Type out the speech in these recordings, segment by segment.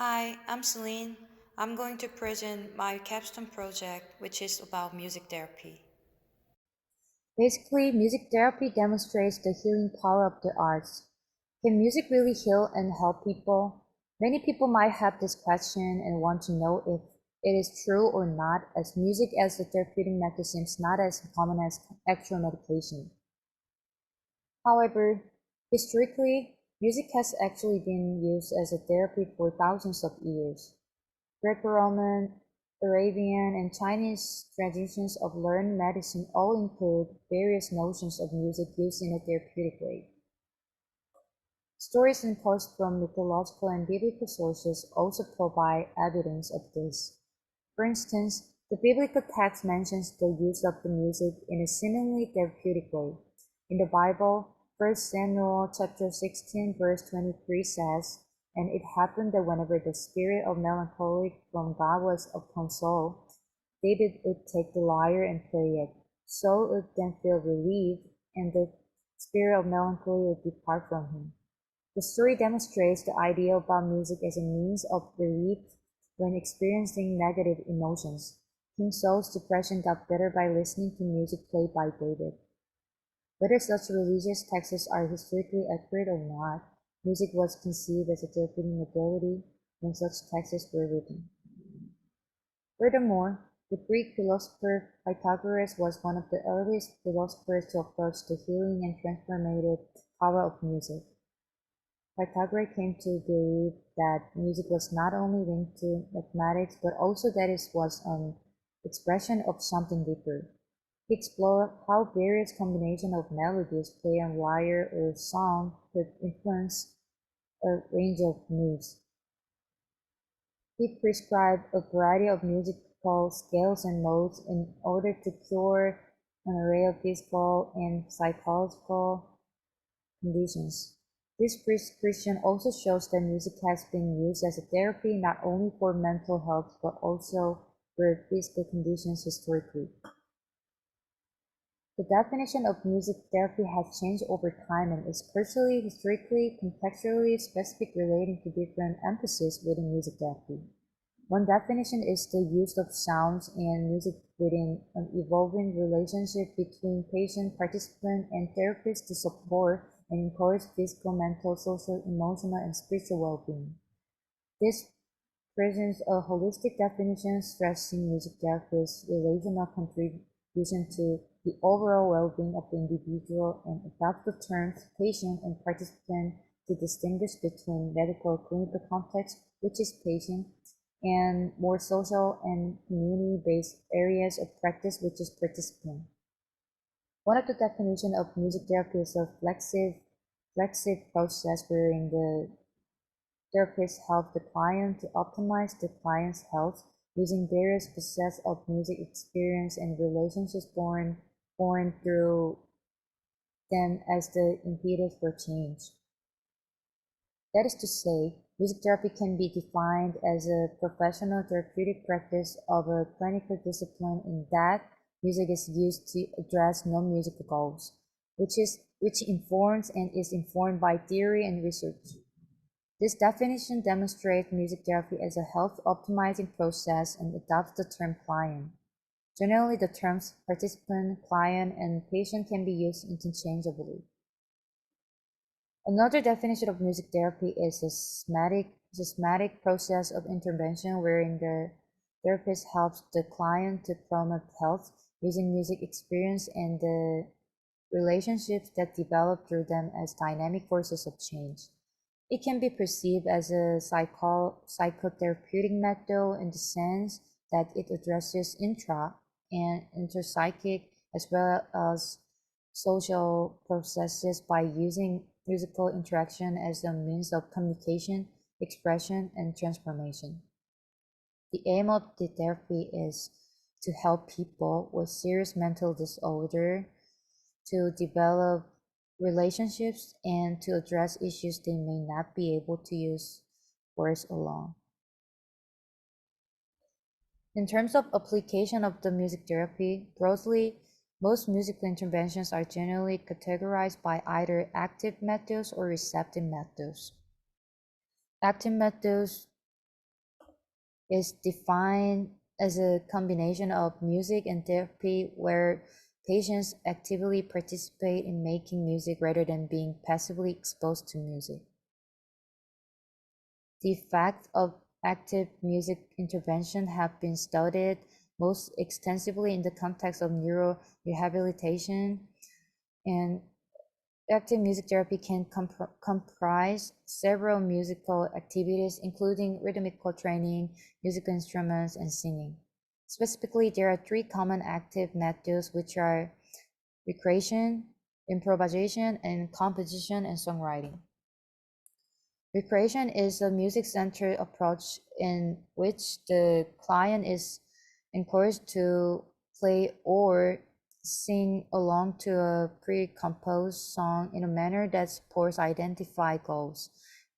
Hi, I'm Celine. I'm going to present my capstone project, which is about music therapy. Basically, music therapy demonstrates the healing power of the arts. Can music really heal and help people? Many people might have this question and want to know if it is true or not, as music as a therapeutic method seems not as common as actual medication. However, historically, music has actually been used as a therapy for thousands of years. Greco-Roman, Arabian, and Chinese traditions of learned medicine all include various notions of music used in a therapeutic way. Stories and posts from mythological and biblical sources also provide evidence of this. For instance, the biblical text mentions the use of the music in a seemingly therapeutic way. In the Bible, 1 Samuel chapter 16 verse 23 says, "And it happened that whenever the spirit of melancholy from God was upon Saul, David would take the lyre and play it. Saul would then feel relieved, and the spirit of melancholy would depart from him." The story demonstrates the idea about music as a means of relief when experiencing negative emotions. King Saul's depression got better by listening to music played by David. Whether such religious texts are historically accurate or not, music was conceived as a therapeutic modality when such texts were written. Furthermore, the Greek philosopher Pythagoras was one of the earliest philosophers to approach the healing and transformative power of music. Pythagoras came to believe that music was not only linked to mathematics but also that it was an expression of something deeper. He explored how various combinations of melodies played on lyre or song could influence a range of moods. He prescribed a variety of musical scales and modes in order to cure an array of physical and psychological conditions. This prescription also shows that music has been used as a therapy not only for mental health but also for physical conditions historically. The definition of music therapy has changed over time and is crucially historically, contextually specific relating to different emphases within music therapy. One definition is the use of sounds and music within an evolving relationship between patient, participant, and therapist to support and encourage physical, mental, social, emotional, and spiritual well-being. This presents a holistic definition stressing music therapist's relational contribution to the overall well-being of the individual and adopts the terms patient and participant to distinguish between medical clinical context, which is patient, and more social and community-based areas of practice, which is participant. One of the definitions of music therapy is a flexive process wherein the therapist helps the client to optimize the client's health using various facets of music experience and relationships born through them as the impetus for change. That is to say, music therapy can be defined as a professional therapeutic practice of a clinical discipline in that music is used to address non-musical goals, which informs and is informed by theory and research. This definition demonstrates music therapy as a health optimizing process and adopts the term client. Generally, the terms participant, client, and patient can be used interchangeably. Another definition of music therapy is a systematic process of intervention wherein the therapist helps the client to promote health using music experience and the relationships that develop through them as dynamic forces of change. It can be perceived as a psychotherapeutic method in the sense that it addresses intra and interpsychic as well as social processes by using musical interaction as a means of communication, expression, and transformation. The aim of the therapy is to help people with serious mental disorder to develop relationships and to address issues they may not be able to use words alone. In terms of application of the music therapy, broadly, most musical interventions are generally categorized by either active methods or receptive methods. Active methods is defined as a combination of music and therapy where patients actively participate in making music rather than being passively exposed to music. The effects of active music intervention have been studied most extensively in the context of neurorehabilitation, and active music therapy can comprise several musical activities, including rhythmical training, musical instruments, and singing. Specifically, there are three common active methods, which are recreation, improvisation, and composition and songwriting. Recreation is a music-centered approach in which the client is encouraged to play or sing along to a pre-composed song in a manner that supports identified goals.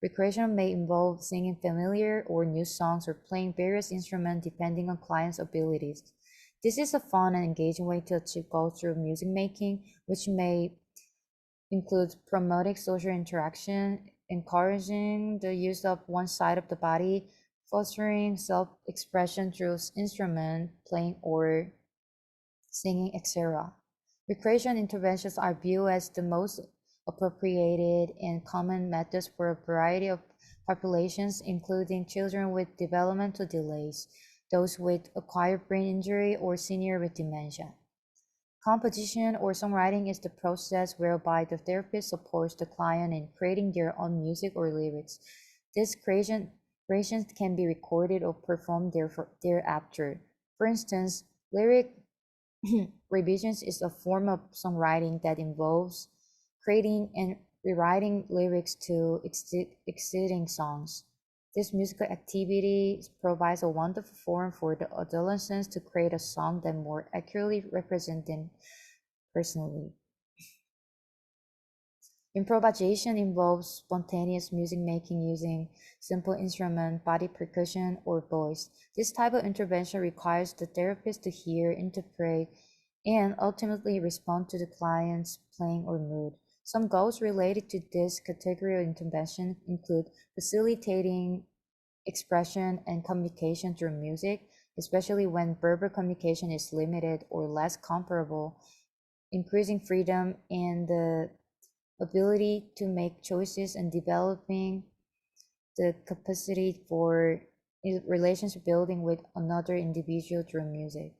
Recreation may involve singing familiar or new songs or playing various instruments depending on client's abilities. This is a fun and engaging way to achieve goals through music making, which may include promoting social interaction, encouraging the use of one side of the body, fostering self-expression through instrument playing or singing, etc. Recreation interventions are viewed as the most appropriated and common methods for a variety of populations, including children with developmental delays, those with acquired brain injury, or senior with dementia. Composition or songwriting is the process whereby the therapist supports the client in creating their own music or lyrics. These creations can be recorded or performed thereafter. For instance, lyric revisions is a form of songwriting that involves creating and rewriting lyrics to existing songs. This musical activity provides a wonderful forum for the adolescents to create a song that more accurately represents them personally. Improvisation involves spontaneous music making using simple instrument, body percussion, or voice. This type of intervention requires the therapist to hear, interpret, and ultimately respond to the client's playing or mood. Some goals related to this category of intervention include facilitating expression and communication through music, especially when verbal communication is limited or less comparable, increasing freedom and the ability to make choices and developing the capacity for relationship building with another individual through music.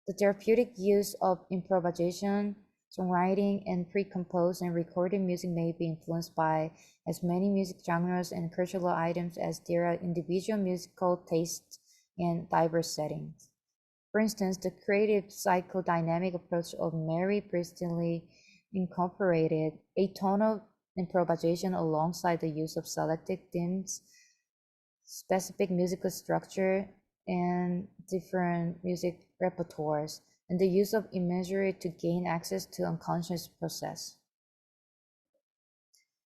The therapeutic use of improvisation, songwriting, and pre-composed and recorded music may be influenced by as many music genres and cultural items as there are individual musical tastes and diverse settings. For instance, the creative psychodynamic approach of Mary Bristoley incorporated atonal improvisation alongside the use of selected themes, specific musical structure, and different music repertoires, and the use of imagery to gain access to unconscious process.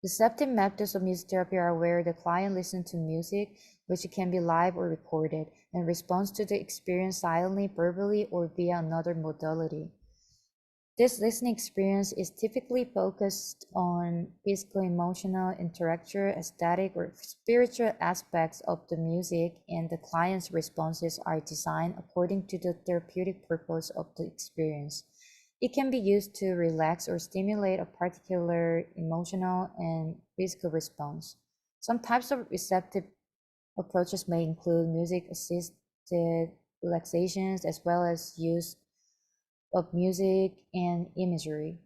Receptive methods of music therapy are where the client listens to music, which can be live or recorded, and responds to the experience silently, verbally, or via another modality. This listening experience is typically focused on physical, emotional, intellectual, aesthetic, or spiritual aspects of the music, and the client's responses are designed according to the therapeutic purpose of the experience. It can be used to relax or stimulate a particular emotional and physical response. Some types of receptive approaches may include music-assisted relaxations as well as use of music and imagery.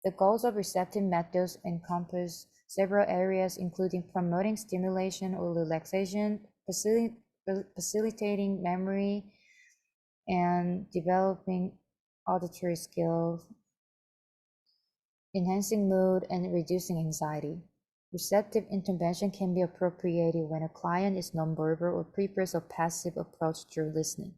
The goals of receptive methods encompass several areas, including promoting stimulation or relaxation, facilitating memory, and developing auditory skills, enhancing mood, and reducing anxiety. Receptive intervention can be appropriated when a client is nonverbal or prefers a passive approach through listening.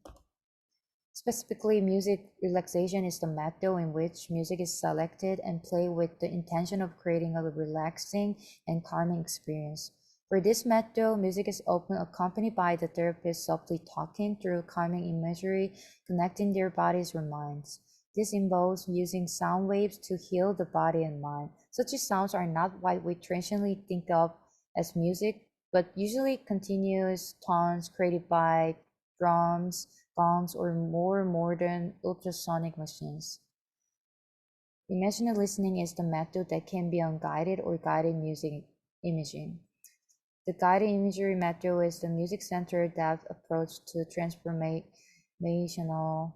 Specifically, music relaxation is the method in which music is selected and played with the intention of creating a relaxing and calming experience. For this method, music is often accompanied by the therapist softly talking through calming imagery, connecting their bodies or minds. This involves using sound waves to heal the body and mind. Such sounds are not what we traditionally think of as music, but usually continuous tones created by drums, gongs, or more modern ultrasonic machines. Imaginary listening is the method that can be unguided or guided music imaging. The guided imagery method is the music-centered depth approach to transformational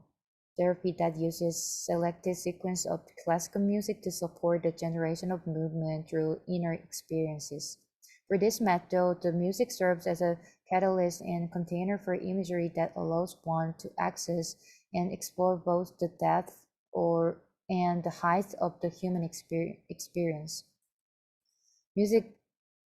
therapy that uses selected sequence of classical music to support the generation of movement through inner experiences. For this method, the music serves as a catalyst and container for imagery that allows one to access and explore both the depth or and the height of the human experience. Music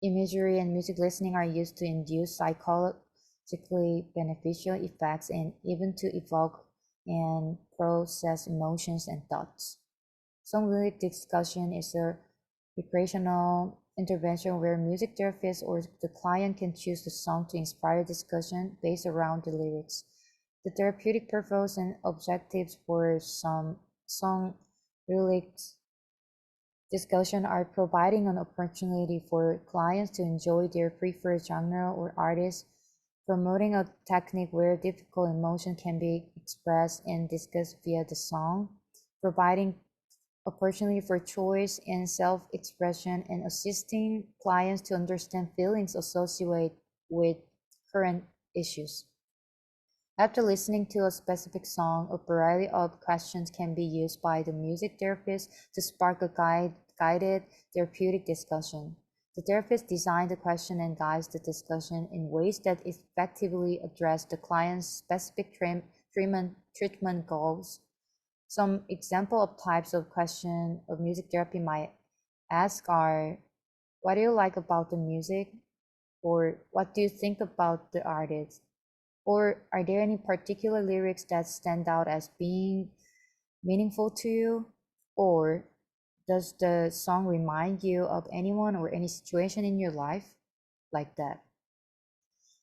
imagery and music listening are used to induce psychologically beneficial effects and even to evoke and process emotions and thoughts. Song lyric discussion is a recreational intervention where music therapist or the client can choose the song to inspire discussion based around the lyrics. The therapeutic purpose and objectives for some song lyrics discussion are providing an opportunity for clients to enjoy their preferred genre or artist, promoting a technique where difficult emotion can be expressed and discussed via the song, providing opportunity for choice and self-expression, and assisting clients to understand feelings associated with current issues. After listening to a specific song, a variety of questions can be used by the music therapist to spark a guided therapeutic discussion. The therapist designs the question and guides the discussion in ways that effectively address the client's specific treatment goals. Some example of types of question of music therapy might ask are, what do you like about the music? Or what do you think about the artist? Or are there any particular lyrics that stand out as being meaningful to you? Or does the song remind you of anyone or any situation in your life? Like that.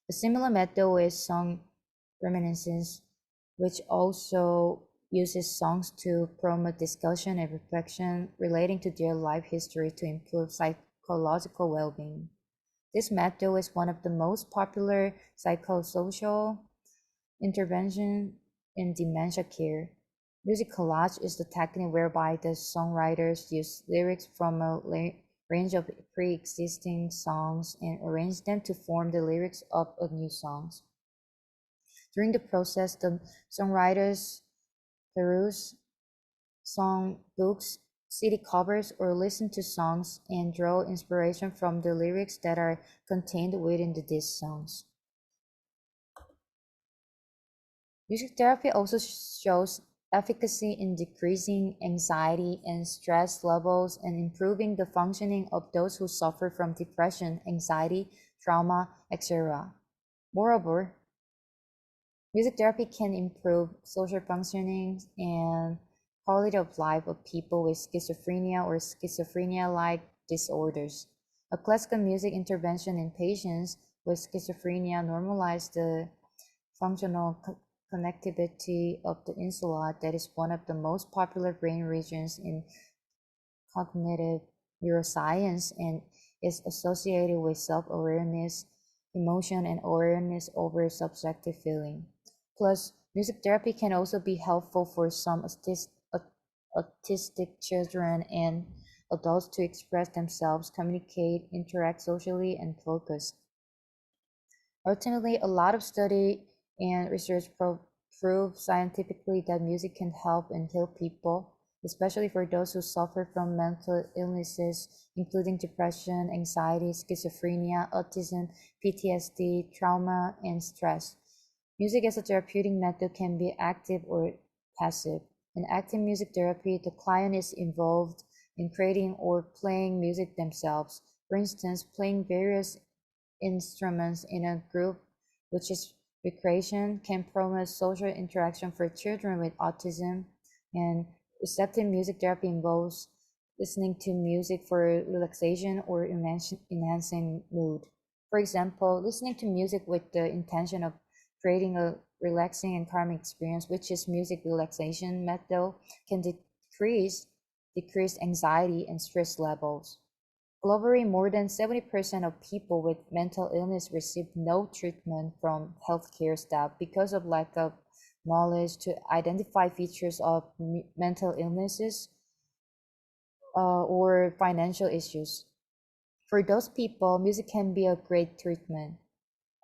A similar method is song reminiscence, which also uses songs to promote discussion and reflection relating to their life history to improve psychological well-being. This method is one of the most popular psychosocial intervention in dementia care. Music collage is the technique whereby the songwriters use lyrics from a range of pre-existing songs and arrange them to form the lyrics of a new song. During the process, the songwriters peruse song books, CD covers, or listen to songs and draw inspiration from the lyrics that are contained within these songs. Music therapy also shows efficacy in decreasing anxiety and stress levels and improving the functioning of those who suffer from depression, anxiety, trauma, etc. Moreover, music therapy can improve social functioning and quality of life of people with schizophrenia or schizophrenia-like disorders. A classical music intervention in patients with schizophrenia normalizes the functional connectivity of the insula that is one of the most popular brain regions in cognitive neuroscience and is associated with self-awareness, emotion, and awareness over subjective feeling. Plus, music therapy can also be helpful for some autistic children and adults to express themselves, communicate, interact socially, and focus. Ultimately, a lot of study and research prove scientifically that music can help and heal people, especially for those who suffer from mental illnesses, including depression, anxiety, schizophrenia, autism, PTSD, trauma, and stress. Music as a therapeutic method can be active or passive. In active music therapy, the client is involved in creating or playing music themselves. For instance, playing various instruments in a group, which is recreation, can promote social interaction for children with autism, and receptive music therapy involves listening to music for relaxation or enhancing mood. For example, listening to music with the intention of creating a relaxing and calming experience, which is music relaxation method, can decrease anxiety and stress levels. Globally, more than 70% of people with mental illness receive no treatment from healthcare staff because of lack of knowledge to identify features of mental illnesses or financial issues. For those people, music can be a great treatment.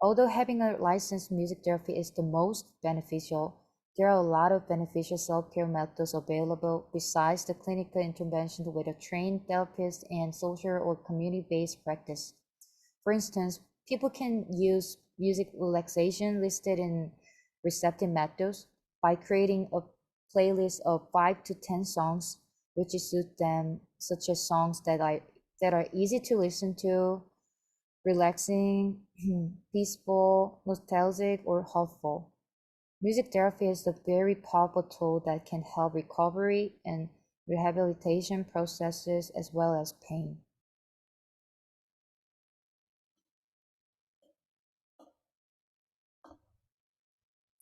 Although having a licensed music therapy is the most beneficial, there are a lot of beneficial self-care methods available besides the clinical intervention with a trained therapist and social or community-based practice. For instance, people can use music relaxation listed in receptive methods by creating a playlist of 5 to 10 songs which suit them, such as songs that are easy to listen to, relaxing, peaceful, nostalgic, or hopeful. Music therapy is a very powerful tool that can help recovery and rehabilitation processes as well as pain.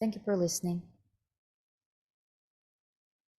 Thank you for listening.